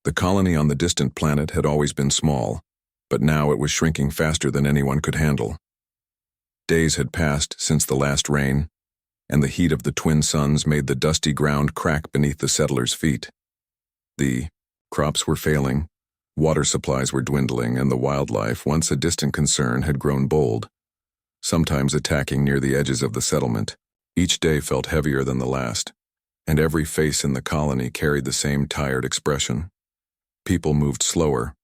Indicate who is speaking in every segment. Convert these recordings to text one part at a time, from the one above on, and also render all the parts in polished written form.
Speaker 1: The colony on the distant planet had always been small, but now it was shrinking faster than anyone could handle. Days had passed since the last rain, and the heat of the twin suns made the dusty ground crack beneath the settlers' feet. The crops were failing, water supplies were dwindling, and the wildlife, once a distant concern, had grown bold, sometimes attacking near the edges of the settlement. Each day felt heavier than the last, and every face in the colony carried the same tired expression. People moved slower,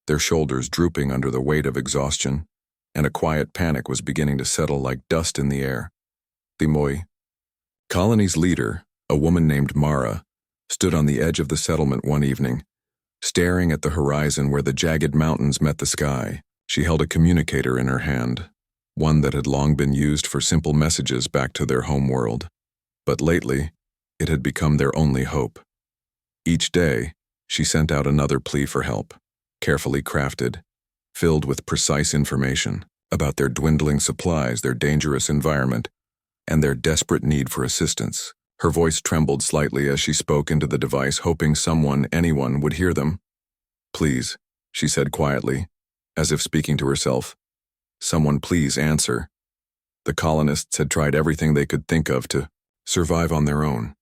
Speaker 1: their shoulders drooping under the weight of exhaustion, and a quiet panic was beginning to settle like dust in the air. The Moi colony's leader, a woman named Mara, stood on the edge of the settlement one evening, staring at the horizon where the jagged mountains met the sky. She held a communicator in her hand, one that had long been used for simple messages back to their home world. But lately, it had become their only hope. Each day, she sent out another plea for help, carefully crafted, filled with precise information about their dwindling supplies, their dangerous environment, and their desperate need for assistance. Her voice trembled slightly as she spoke into the device, hoping anyone would hear them. "Please," she said quietly, as if speaking to herself. "Someone please answer." The colonists had tried everything they could think of to survive on their own.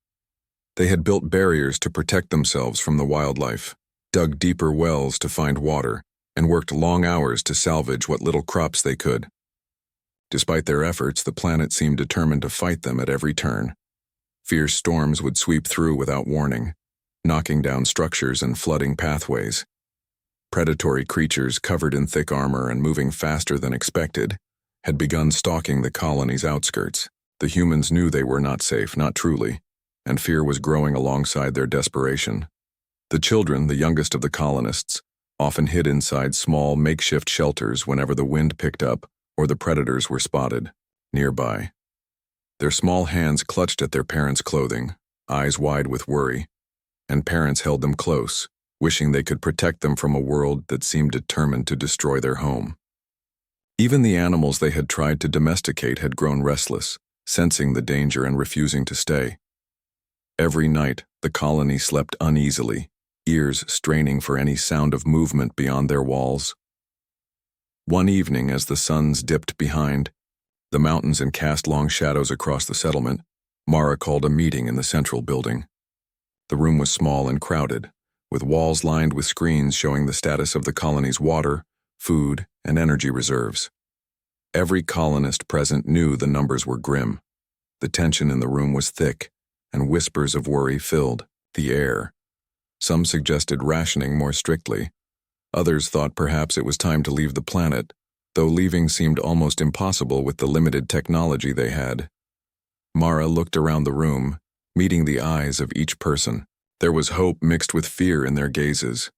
Speaker 1: They had built barriers to protect themselves from the wildlife, dug deeper wells to find water, and worked long hours to salvage what little crops they could. Despite their efforts, the planet seemed determined to fight them at every turn. Fierce storms would sweep through without warning, knocking down structures and flooding pathways. Predatory creatures covered in thick armor and moving faster than expected had begun stalking the colony's outskirts. The humans knew they were not safe, not truly, and fear was growing alongside their desperation. The children, the youngest of the colonists, often hid inside small makeshift shelters whenever the wind picked up or the predators were spotted nearby. Their small hands clutched at their parents' clothing, eyes wide with worry, and parents held them close, wishing they could protect them from a world that seemed determined to destroy their home. Even the animals they had tried to domesticate had grown restless, sensing the danger and refusing to stay. Every night, the colony slept uneasily, ears straining for any sound of movement beyond their walls. One evening, as the suns dipped behind the mountains and cast long shadows across the settlement, Mara called a meeting in the central building. The room was small and crowded, with walls lined with screens showing the status of the colony's water, food, and energy reserves. Every colonist present knew the numbers were grim. The tension in the room was thick, and whispers of worry filled the air. Some suggested rationing more strictly. Others thought perhaps it was time to leave the planet, though leaving seemed almost impossible with the limited technology they had. Mara looked around the room, meeting the eyes of each person. There was hope mixed with fear in their gazes,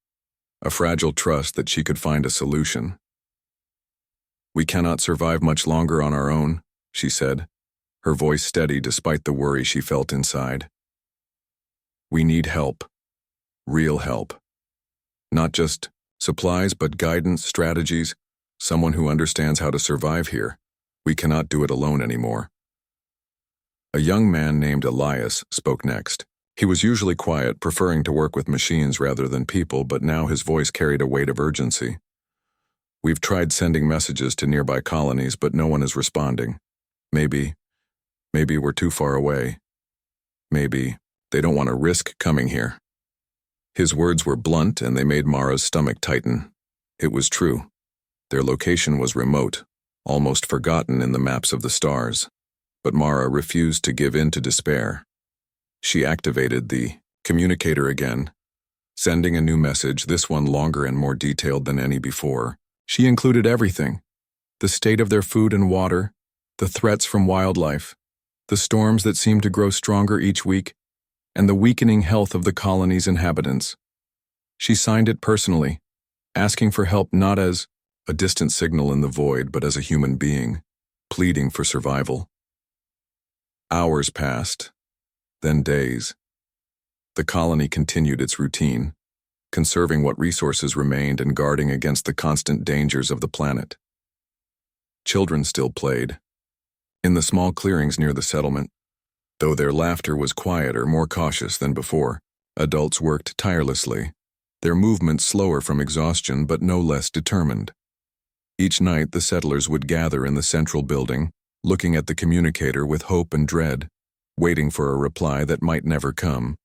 Speaker 1: a fragile trust that she could find a solution. "We cannot survive much longer on our own," she said, her voice steady despite the worry she felt inside. "We need help. Real help. Not just supplies, but guidance, strategies, someone who understands how to survive here. We cannot do it alone anymore." A young man named Elias spoke next. He was usually quiet, preferring to work with machines rather than people, but now his voice carried a weight of urgency. "We've tried sending messages to nearby colonies, but no one is responding. Maybe we're too far away. Maybe they don't want to risk coming here." His words were blunt, and they made Mara's stomach tighten. It was true. Their location was remote, almost forgotten in the maps of the stars. But Mara refused to give in to despair. She activated the communicator again, sending a new message, this one longer and more detailed than any before. She included everything: the state of their food and water, the threats from wildlife, the storms that seemed to grow stronger each week, and the weakening health of the colony's inhabitants. She signed it personally, asking for help not as a distant signal in the void, but as a human being, pleading for survival. Hours passed, then days. The colony continued its routine, conserving what resources remained and guarding against the constant dangers of the planet. Children still played, in the small clearings near the settlement. Though their laughter was quieter, more cautious than before, adults worked tirelessly, their movement slower from exhaustion but no less determined. Each night the settlers would gather in the central building, looking at the communicator with hope and dread, waiting for a reply that might never come.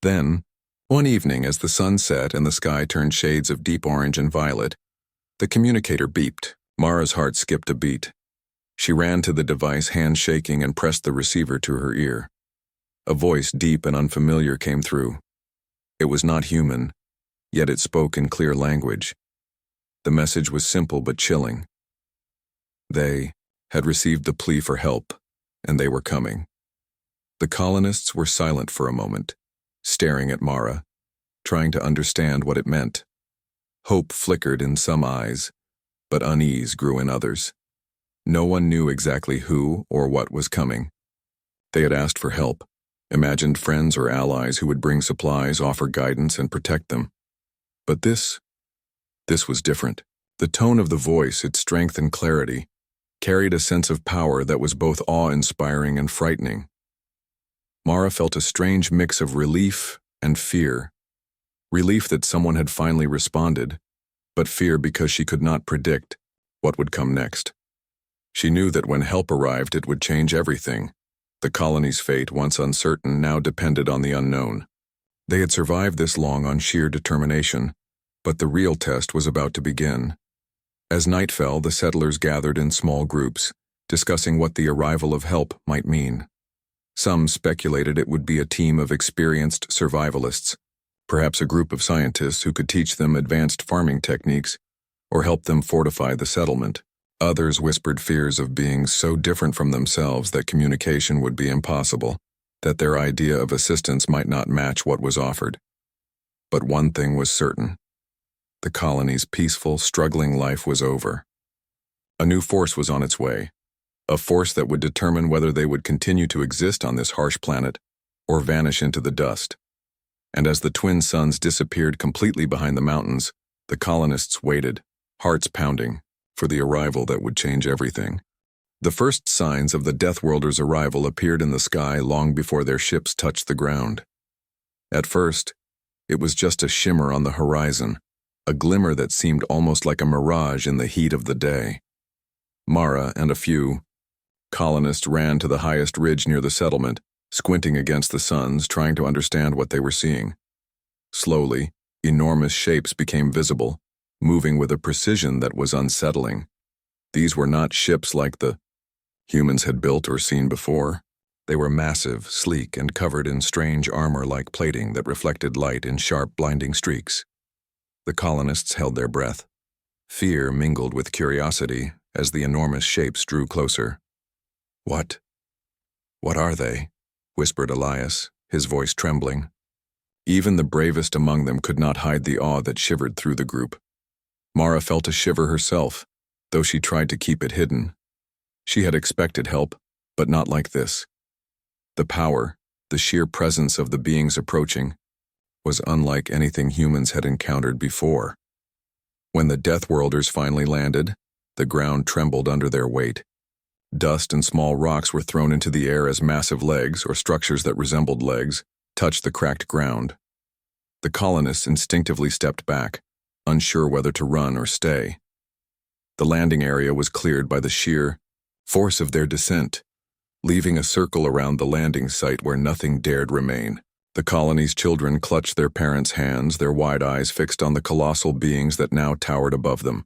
Speaker 1: Then, one evening as the sun set and the sky turned shades of deep orange and violet, the communicator beeped. Mara's heart skipped a beat. She ran to the device, hand shaking, and pressed the receiver to her ear. A voice deep and unfamiliar came through. It was not human, yet it spoke in clear language. The message was simple but chilling. They had received the plea for help, and they were coming. The colonists were silent for a moment, staring at Mara, trying to understand what it meant. Hope flickered in some eyes, but unease grew in others. No one knew exactly who or what was coming. They had asked for help, imagined friends or allies who would bring supplies, offer guidance, and protect them. But this was different. The tone of the voice, its strength and clarity, carried a sense of power that was both awe-inspiring and frightening. Mara felt a strange mix of relief and fear. Relief that someone had finally responded, but fear because she could not predict what would come next. She knew that when help arrived, it would change everything. The colony's fate, once uncertain, now depended on the unknown. They had survived this long on sheer determination, but the real test was about to begin. As night fell, the settlers gathered in small groups, discussing what the arrival of help might mean. Some speculated it would be a team of experienced survivalists, perhaps a group of scientists who could teach them advanced farming techniques or help them fortify the settlement. Others whispered fears of being so different from themselves that communication would be impossible, that their idea of assistance might not match what was offered. But one thing was certain. The colony's peaceful, struggling life was over. A new force was on its way, a force that would determine whether they would continue to exist on this harsh planet or vanish into the dust. And as the twin suns disappeared completely behind the mountains, the colonists waited, hearts pounding, for the arrival that would change everything. The first signs of the Deathworlders' arrival appeared in the sky long before their ships touched the ground. At first, it was just a shimmer on the horizon, a glimmer that seemed almost like a mirage in the heat of the day. Mara and a few colonists ran to the highest ridge near the settlement, squinting against the suns, trying to understand what they were seeing. Slowly, enormous shapes became visible, moving with a precision that was unsettling. These were not ships like the humans had built or seen before. They were massive, sleek, and covered in strange armor-like plating that reflected light in sharp, blinding streaks. The colonists held their breath. Fear mingled with curiosity as the enormous shapes drew closer. What are they?" whispered Elias, his voice trembling. Even the bravest among them could not hide the awe that shivered through the group. Mara felt a shiver herself, though she tried to keep it hidden. She had expected help, but not like this. The power, the sheer presence of the beings approaching, was unlike anything humans had encountered before. When the Deathworlders finally landed, the ground trembled under their weight. Dust and small rocks were thrown into the air as massive legs, or structures that resembled legs, touched the cracked ground. The colonists instinctively stepped back, unsure whether to run or stay. The landing area was cleared by the sheer force of their descent, leaving a circle around the landing site where nothing dared remain. The colony's children clutched their parents' hands, their wide eyes fixed on the colossal beings that now towered above them.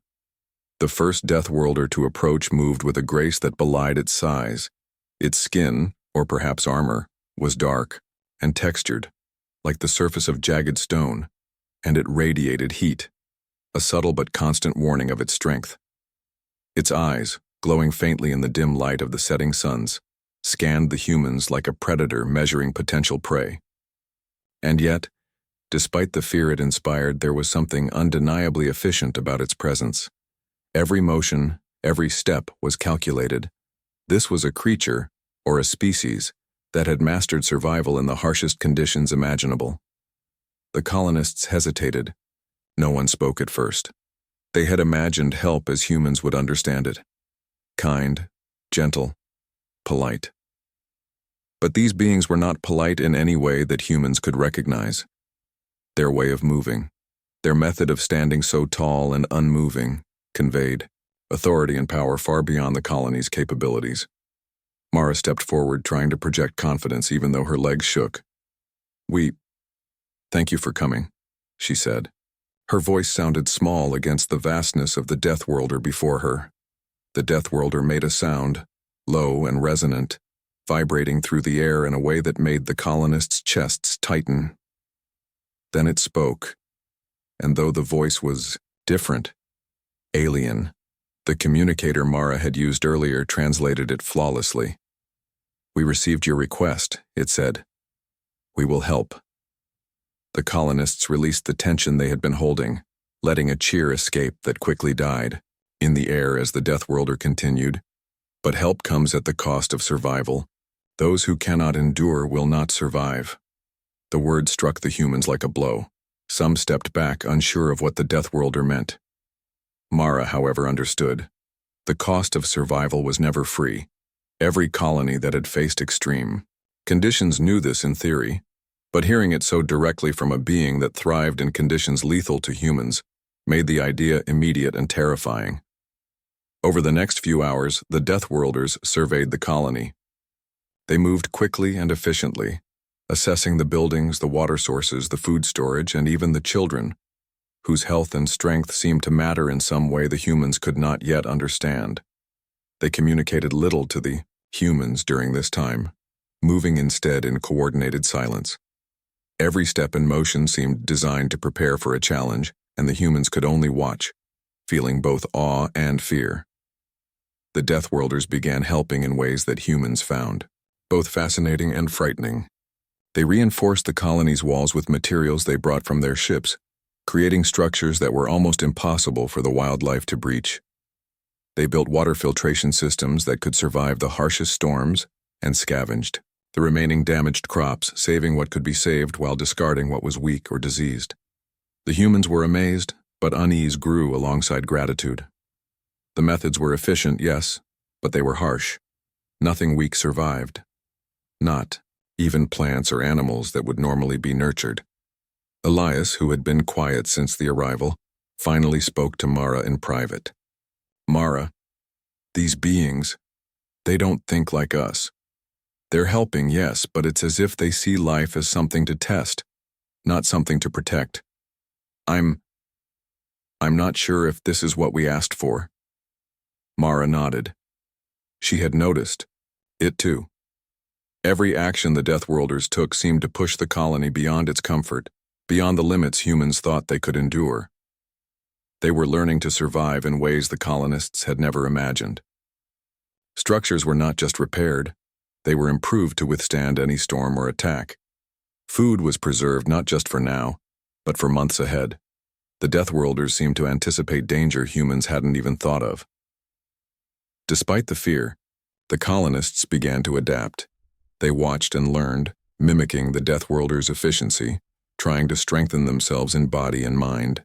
Speaker 1: The first Deathworlder to approach moved with a grace that belied its size. Its skin, or perhaps armor, was dark and textured, like the surface of jagged stone, and it radiated heat, a subtle but constant warning of its strength. Its eyes, glowing faintly in the dim light of the setting suns, scanned the humans like a predator measuring potential prey. And yet, despite the fear it inspired, there was something undeniably efficient about its presence. Every motion, every step was calculated. This was a creature, or a species, that had mastered survival in the harshest conditions imaginable. The colonists hesitated. No one spoke at first. They had imagined help as humans would understand it. Kind, gentle, polite. But these beings were not polite in any way that humans could recognize. Their way of moving, Their method of standing so tall and unmoving conveyed authority and power far beyond the colony's capabilities. Mara stepped forward, trying to project confidence even though her legs shook. Thank you for coming," she said. Her voice sounded small against the vastness of the Deathworlder before her. The Deathworlder made a sound, low and resonant, vibrating through the air in a way that made the colonists' chests tighten. Then it spoke, and though the voice was different, alien, the communicator Mara had used earlier translated it flawlessly. "We received your request," it said. "We will help." The colonists released the tension they had been holding, letting a cheer escape that quickly died in the air as the Deathworlder continued. "But help comes at the cost of survival. Those who cannot endure will not survive." The word struck the humans like a blow. Some stepped back, unsure of what the Deathworlder meant. Mara, however, understood. The cost of survival was never free. Every colony that had faced extreme conditions knew this in theory, but hearing it so directly from a being that thrived in conditions lethal to humans made the idea immediate and terrifying. Over the next few hours, the Deathworlders surveyed the colony. They moved quickly and efficiently, assessing the buildings, the water sources, the food storage, and even the children, whose health and strength seemed to matter in some way the humans could not yet understand. They communicated little to the humans during this time, moving instead in coordinated silence. Every step and motion seemed designed to prepare for a challenge, and the humans could only watch, feeling both awe and fear. The Deathworlders began helping in ways that humans found both fascinating and frightening. They reinforced the colony's walls with materials they brought from their ships, creating structures that were almost impossible for the wildlife to breach. They built water filtration systems that could survive the harshest storms and scavenged the remaining damaged crops, saving what could be saved while discarding what was weak or diseased. The humans were amazed, but unease grew alongside gratitude. The methods were efficient, yes, but they were harsh. Nothing weak survived. Not even plants or animals that would normally be nurtured. Elias, who had been quiet since the arrival, finally spoke to Mara in private. "Mara, these beings, they don't think like us. They're helping, yes, but it's as if they see life as something to test, not something to protect. I'm not sure if this is what we asked for." Mara nodded. She had noticed it too. Every action the Deathworlders took seemed to push the colony beyond its comfort, beyond the limits humans thought they could endure. They were learning to survive in ways the colonists had never imagined. Structures were not just repaired, they were improved to withstand any storm or attack. Food was preserved not just for now, but for months ahead. The Deathworlders seemed to anticipate danger humans hadn't even thought of. Despite the fear, the colonists began to adapt. They watched and learned, mimicking the Deathworlders' efficiency, trying to strengthen themselves in body and mind.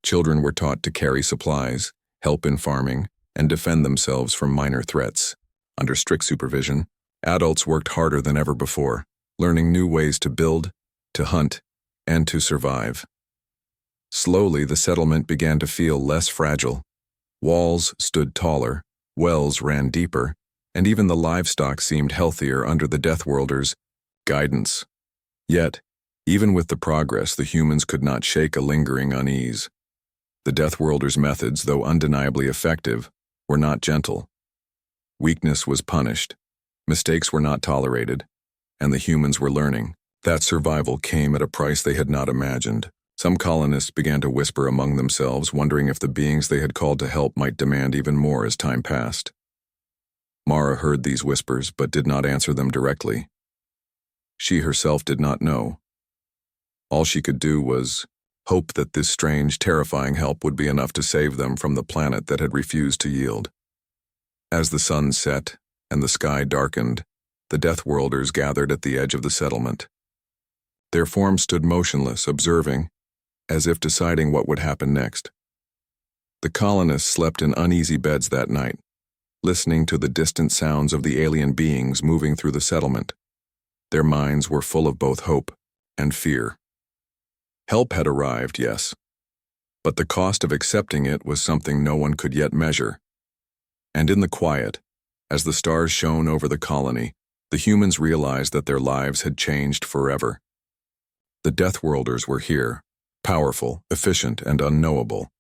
Speaker 1: Children were taught to carry supplies, help in farming, and defend themselves from minor threats. Under strict supervision, adults worked harder than ever before, learning new ways to build, to hunt, and to survive. Slowly, the settlement began to feel less fragile. Walls stood taller, wells ran deeper, and even the livestock seemed healthier under the Deathworlders' guidance. Yet, even with the progress, the humans could not shake a lingering unease. The Deathworlders' methods, though undeniably effective, were not gentle. Weakness was punished, mistakes were not tolerated, and the humans were learning that survival came at a price they had not imagined. Some colonists began to whisper among themselves, wondering if the beings they had called to help might demand even more as time passed. Mara heard these whispers but did not answer them directly. She herself did not know. All she could do was hope that this strange, terrifying help would be enough to save them from the planet that had refused to yield. As the sun set and the sky darkened, the Deathworlders gathered at the edge of the settlement. Their forms stood motionless, observing, as if deciding what would happen next. The colonists slept in uneasy beds that night, listening to the distant sounds of the alien beings moving through the settlement. Their minds were full of both hope and fear. Help had arrived, yes, But the cost of accepting it was something no one could yet measure. And in the quiet, as the stars shone over the colony, the humans realized that their lives had changed forever. The Deathworlders were here, powerful, efficient, and unknowable,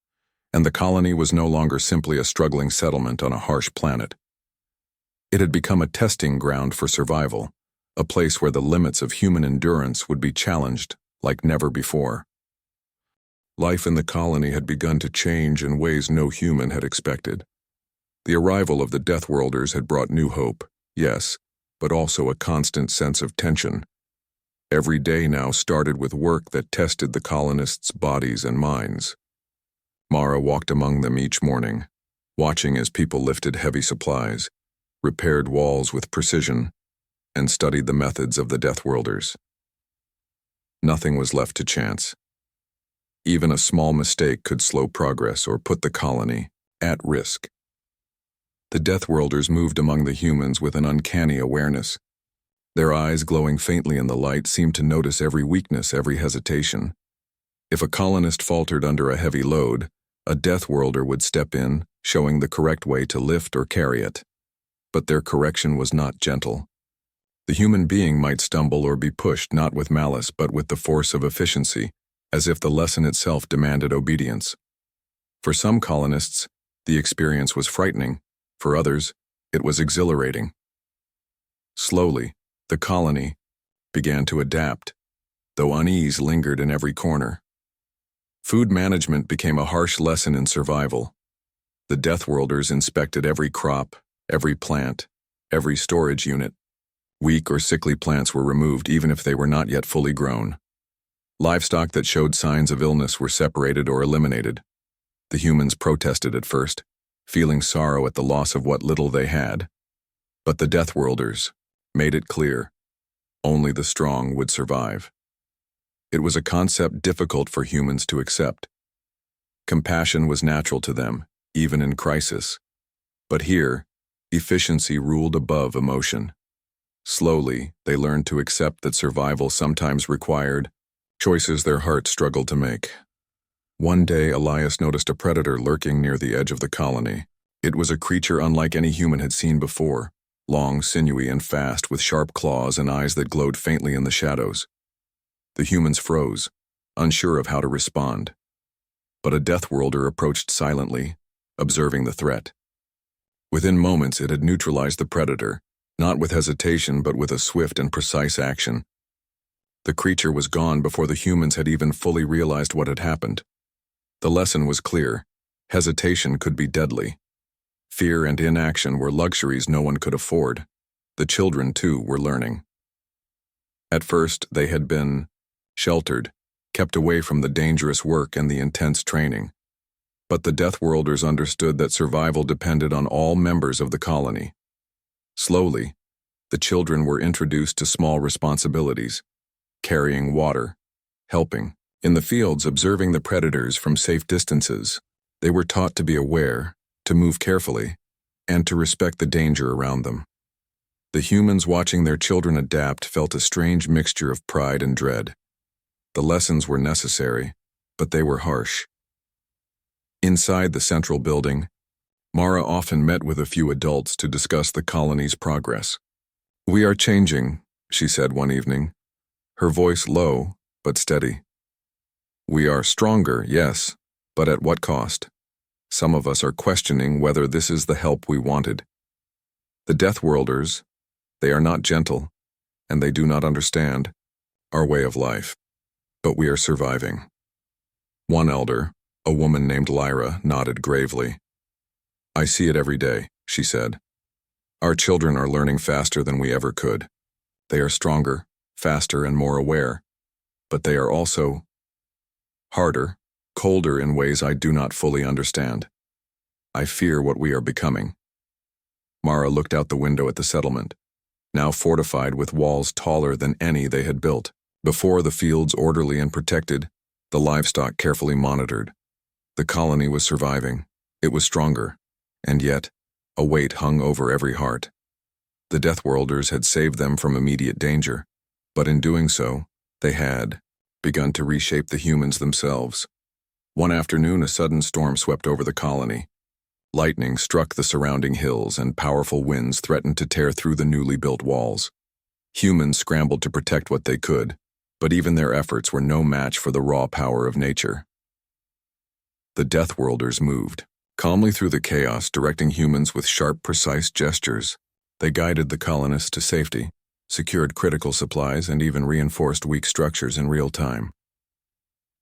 Speaker 1: and the colony was no longer simply a struggling settlement on a harsh planet. It had become a testing ground for survival, a place where the limits of human endurance would be challenged like never before. Life in the colony had begun to change in ways no human had expected. The arrival of the Deathworlders had brought new hope, yes, but also a constant sense of tension. Every day now started with work that tested the colonists' bodies and minds. Mara walked among them each morning, watching as people lifted heavy supplies, repaired walls with precision, and studied the methods of the Deathworlders. Nothing was left to chance. Even a small mistake could slow progress or put the colony at risk. The Deathworlders moved among the humans with an uncanny awareness. Their eyes, glowing faintly in the light, seemed to notice every weakness, every hesitation. If a colonist faltered under a heavy load, a Deathworlder would step in, showing the correct way to lift or carry it. But their correction was not gentle. The human being might stumble or be pushed not with malice but with the force of efficiency, as if the lesson itself demanded obedience. For some colonists, the experience was frightening. For others, it was exhilarating. Slowly, the colony began to adapt, though unease lingered in every corner. Food management became a harsh lesson in survival. The Deathworlders inspected every crop, every plant, every storage unit. Weak or sickly plants were removed even if they were not yet fully grown. Livestock that showed signs of illness were separated or eliminated. The humans protested at first, feeling sorrow at the loss of what little they had. But the Deathworlders made it clear, only the strong would survive. It was a concept difficult for humans to accept. Compassion was natural to them, even in crisis. But here, efficiency ruled above emotion. Slowly, they learned to accept that survival sometimes required choices their hearts struggled to make. One day, Elias noticed a predator lurking near the edge of the colony. It was a creature unlike any human had seen before, long, sinewy, and fast, with sharp claws and eyes that glowed faintly in the shadows. The humans froze, unsure of how to respond. But a Deathworlder approached silently, observing the threat. Within moments, it had neutralized the predator, not with hesitation but with a swift and precise action. The creature was gone before the humans had even fully realized what had happened. The lesson was clear. Hesitation could be deadly. Fear and inaction were luxuries no one could afford. The children, too, were learning. At first, they had been sheltered, kept away from the dangerous work and the intense training. But the Deathworlders understood that survival depended on all members of the colony. Slowly, the children were introduced to small responsibilities, carrying water, helping. In the fields, observing the predators from safe distances, they were taught to be aware, to move carefully, and to respect the danger around them. The humans watching their children adapt felt a strange mixture of pride and dread. The lessons were necessary, but they were harsh. Inside the central building, Mara often met with a few adults to discuss the colony's progress. "We are changing," she said one evening, her voice low but steady. "We are stronger, yes, but at what cost? Some of us are questioning whether this is the help we wanted. The Deathworlders, they are not gentle, and they do not understand our way of life. But we are surviving." One elder, a woman named Lyra, nodded gravely. "I see it every day," she said. "Our children are learning faster than we ever could. They are stronger, faster, and more aware. But they are also harder, colder in ways I do not fully understand. I fear what we are becoming." Mara looked out the window at the settlement, now fortified with walls taller than any they had built. Before, the fields orderly and protected, the livestock carefully monitored. The colony was surviving. It was stronger, and yet, a weight hung over every heart. The Deathworlders had saved them from immediate danger, but in doing so, they had begun to reshape the humans themselves. One afternoon, a sudden storm swept over the colony. Lightning struck the surrounding hills, and powerful winds threatened to tear through the newly built walls. Humans scrambled to protect what they could, but even their efforts were no match for the raw power of nature. The Deathworlders moved calmly through the chaos, directing humans with sharp, precise gestures. They guided the colonists to safety, secured critical supplies, and even reinforced weak structures in real time.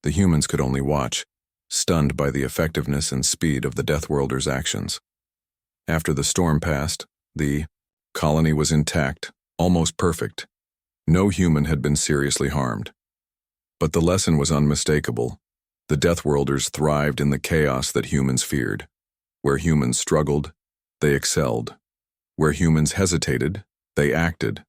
Speaker 1: The humans could only watch, stunned by the effectiveness and speed of the Deathworlders' actions. After the storm passed, the colony was intact, almost perfect. No human had been seriously harmed. But the lesson was unmistakable. The Deathworlders thrived in the chaos that humans feared. Where humans struggled, they excelled. Where humans hesitated, they acted.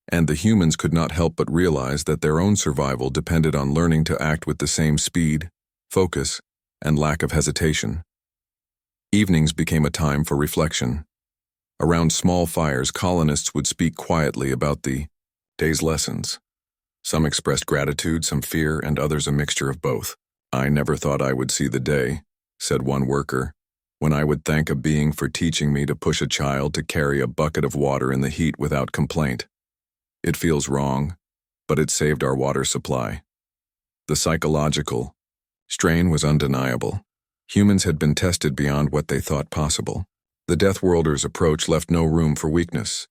Speaker 1: And the humans could not help but realize that their own survival depended on learning to act with the same speed, focus, and lack of hesitation. Evenings became a time for reflection. Around small fires, colonists would speak quietly about the day's lessons. Some expressed gratitude, some fear, and others a mixture of both. "I never thought I would see the day," said one worker, "when I would thank a being for teaching me to push a child to carry a bucket of water in the heat without complaint. It feels wrong, but it saved our water supply." The psychological strain was undeniable. Humans had been tested beyond what they thought possible. The Deathworlders' approach left no room for weakness,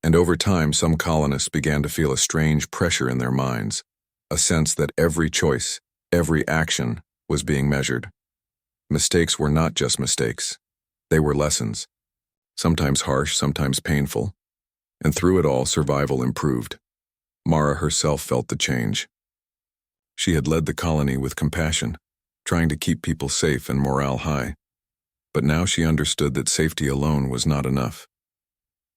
Speaker 1: and over time some colonists began to feel a strange pressure in their minds, a sense that every choice, every action was being measured. Mistakes were not just mistakes. They were lessons, sometimes harsh, sometimes painful, and through it all survival improved. Mara herself felt the change. She had led the colony with compassion, trying to keep people safe and morale high. But now she understood that safety alone was not enough.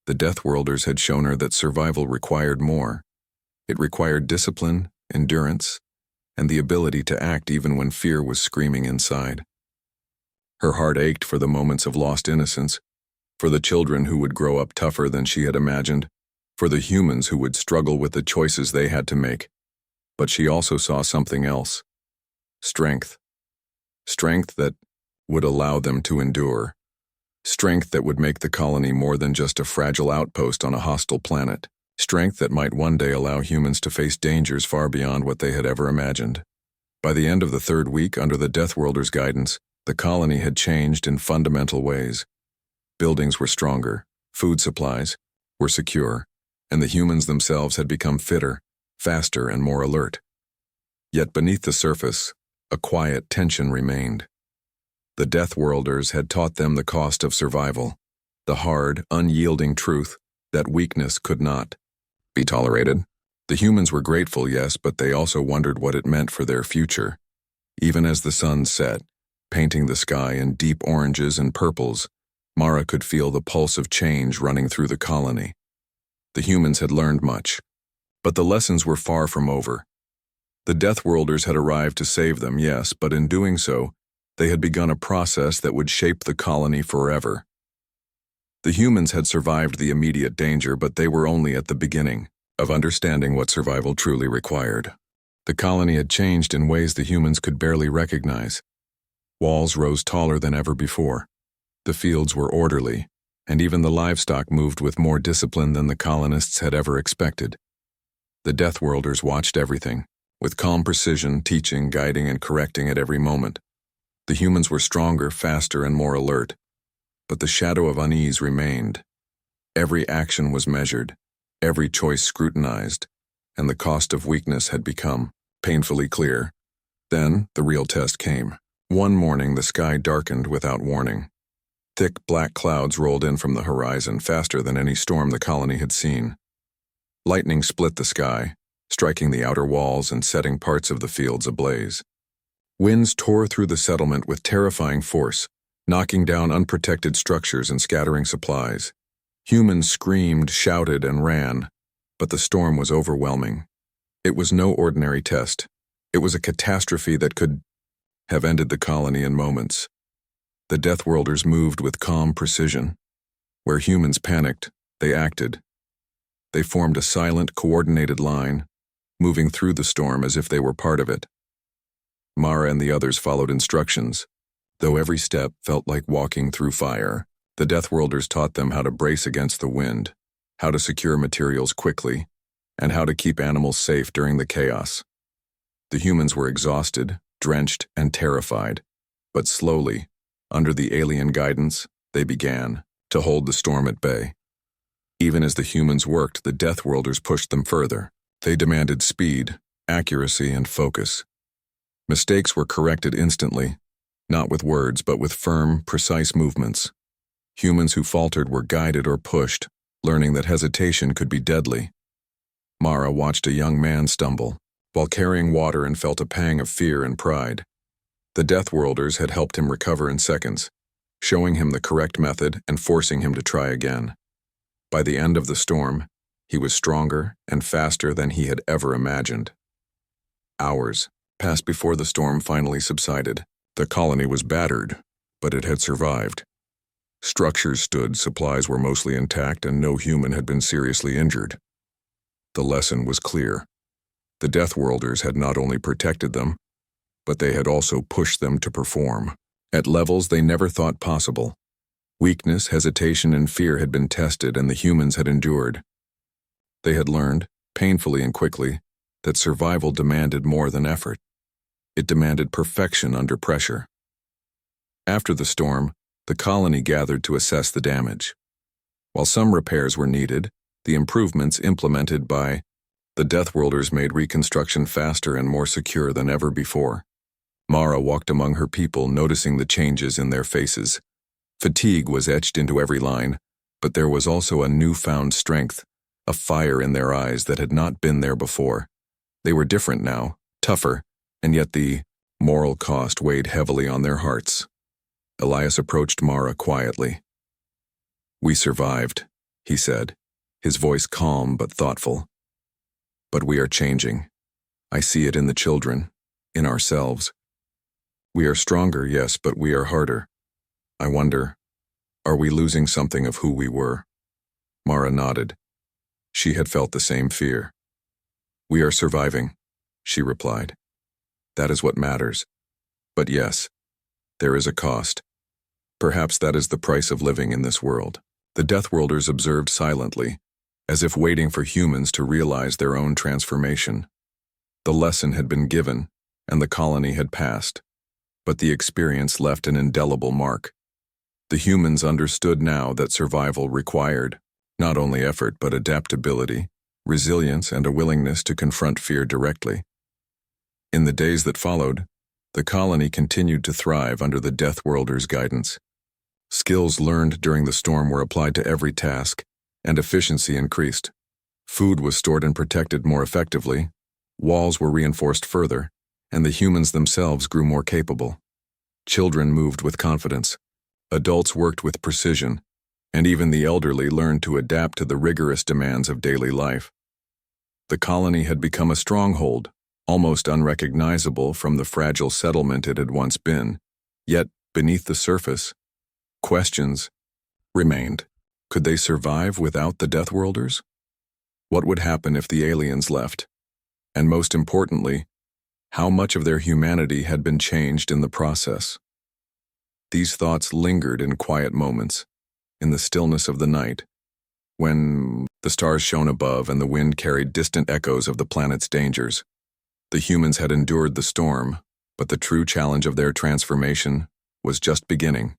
Speaker 1: The Deathworlders had shown her that survival required more. It required discipline, endurance, and the ability to act even when fear was screaming inside. Her heart ached for the moments of lost innocence, for the children who would grow up tougher than she had imagined, for the humans who would struggle with the choices they had to make. But she also saw something else. Strength. Strength that would allow them to endure. Strength that would make the colony more than just a fragile outpost on a hostile planet. Strength that might one day allow humans to face dangers far beyond what they had ever imagined. By the end of the third week, under the Deathworlders' guidance, the colony had changed in fundamental ways. Buildings were stronger, food supplies were secure, and the humans themselves had become fitter, faster, and more alert. Yet beneath the surface, a quiet tension remained. The Deathworlders had taught them the cost of survival, the hard, unyielding truth that weakness could not be tolerated. The humans were grateful, yes, but they also wondered what it meant for their future. Even as the sun set, painting the sky in deep oranges and purples, Mara could feel the pulse of change running through the colony. The humans had learned much, but the lessons were far from over. The Deathworlders had arrived to save them, yes, but in doing so, they had begun a process that would shape the colony forever. The humans had survived the immediate danger, but they were only at the beginning of understanding what survival truly required. The colony had changed in ways the humans could barely recognize. Walls rose taller than ever before. The fields were orderly, and even the livestock moved with more discipline than the colonists had ever expected. The Deathworlders watched everything, with calm precision, teaching, guiding, and correcting at every moment. The humans were stronger, faster, and more alert, but the shadow of unease remained. Every action was measured, every choice scrutinized, and the cost of weakness had become painfully clear. Then the real test came. One morning the sky darkened without warning. Thick black clouds rolled in from the horizon faster than any storm the colony had seen. Lightning split the sky, striking the outer walls and setting parts of the fields ablaze. Winds tore through the settlement with terrifying force, knocking down unprotected structures and scattering supplies. Humans screamed, shouted, and ran, but the storm was overwhelming. It was no ordinary test. It was a catastrophe that could have ended the colony in moments. The Deathworlders moved with calm precision. Where humans panicked, they acted. They formed a silent, coordinated line, moving through the storm as if they were part of it. Mara and the others followed instructions. Though every step felt like walking through fire, the Deathworlders taught them how to brace against the wind, how to secure materials quickly, and how to keep animals safe during the chaos. The humans were exhausted, drenched, and terrified, but slowly, under the alien guidance, they began to hold the storm at bay. Even as the humans worked, the Deathworlders pushed them further. They demanded speed, accuracy, and focus. Mistakes were corrected instantly, not with words but with firm, precise movements. Humans who faltered were guided or pushed, learning that hesitation could be deadly. Mara watched a young man stumble, while carrying water, and felt a pang of fear and pride. The Deathworlders had helped him recover in seconds, showing him the correct method and forcing him to try again. By the end of the storm, he was stronger and faster than he had ever imagined. Hours passed before the storm finally subsided. The colony was battered, but it had survived. Structures stood, supplies were mostly intact, and no human had been seriously injured. The lesson was clear. The Deathworlders had not only protected them, but they had also pushed them to perform, at levels they never thought possible. Weakness, hesitation, and fear had been tested, and the humans had endured. They had learned, painfully and quickly, that survival demanded more than effort. It demanded perfection under pressure. After the storm, the colony gathered to assess the damage. While some repairs were needed, the improvements implemented by the Deathworlders made reconstruction faster and more secure than ever before. Mara walked among her people, noticing the changes in their faces. Fatigue was etched into every line, but there was also a newfound strength, a fire in their eyes that had not been there before. They were different now, tougher, and yet the moral cost weighed heavily on their hearts. Elias approached Mara quietly. "We survived," he said, his voice calm but thoughtful. "But we are changing. I see it in the children, in ourselves. We are stronger, yes, but we are harder. I wonder, are we losing something of who we were?" Mara nodded. She had felt the same fear. "We are surviving," she replied. "That is what matters. But yes, there is a cost. Perhaps that is the price of living in this world." The Deathworlders observed silently, as if waiting for humans to realize their own transformation. The lesson had been given, and the colony had passed, but the experience left an indelible mark. The humans understood now that survival required not only effort but adaptability, resilience, and a willingness to confront fear directly. In the days that followed, the colony continued to thrive under the Deathworlders' guidance. Skills learned during the storm were applied to every task, and efficiency increased. Food was stored and protected more effectively, walls were reinforced further, and the humans themselves grew more capable. Children moved with confidence, adults worked with precision, and even the elderly learned to adapt to the rigorous demands of daily life. The colony had become a stronghold, almost unrecognizable from the fragile settlement it had once been. Yet, beneath the surface, questions remained. Could they survive without the Deathworlders? What would happen if the aliens left? And most importantly, how much of their humanity had been changed in the process? These thoughts lingered in quiet moments, in the stillness of the night, when the stars shone above and the wind carried distant echoes of the planet's dangers. The humans had endured the storm, but the true challenge of their transformation was just beginning.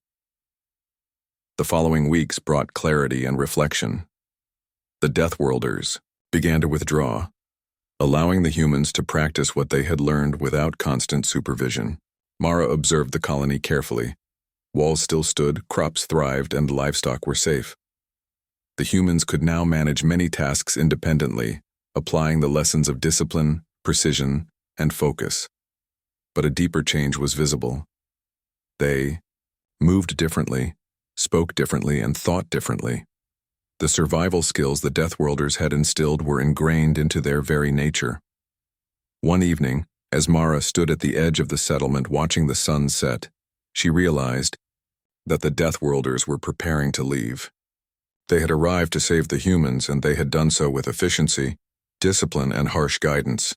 Speaker 1: The following weeks brought clarity and reflection. The Deathworlders began to withdraw, allowing the humans to practice what they had learned without constant supervision. Mara observed the colony carefully. Walls still stood, crops thrived, and livestock were safe. The humans could now manage many tasks independently, applying the lessons of discipline, precision, and focus. But a deeper change was visible. They moved differently, spoke differently, and thought differently. The survival skills the Deathworlders had instilled were ingrained into their very nature. One evening, as Mara stood at the edge of the settlement watching the sun set, she realized that the Deathworlders were preparing to leave. They had arrived to save the humans, and they had done so with efficiency, discipline, and harsh guidance.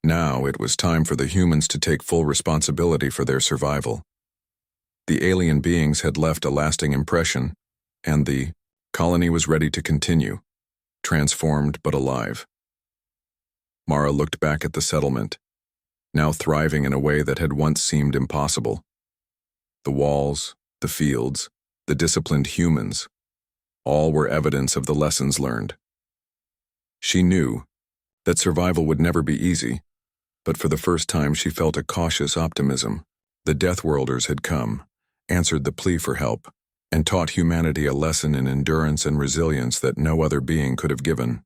Speaker 1: Now it was time for the humans to take full responsibility for their survival. The alien beings had left a lasting impression, and the colony was ready to continue, transformed but alive. Mara looked back at the settlement, now thriving in a way that had once seemed impossible. The walls, the fields, the disciplined humans, all were evidence of the lessons learned. She knew that survival would never be easy, but for the first time she felt a cautious optimism. The Deathworlders had come, answered the plea for help, and taught humanity a lesson in endurance and resilience that no other being could have given.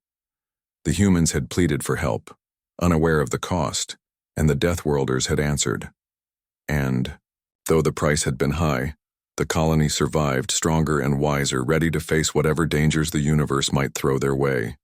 Speaker 1: The humans had pleaded for help, unaware of the cost, and the Deathworlders had answered. And, though the price had been high, the colony survived stronger and wiser, ready to face whatever dangers the universe might throw their way.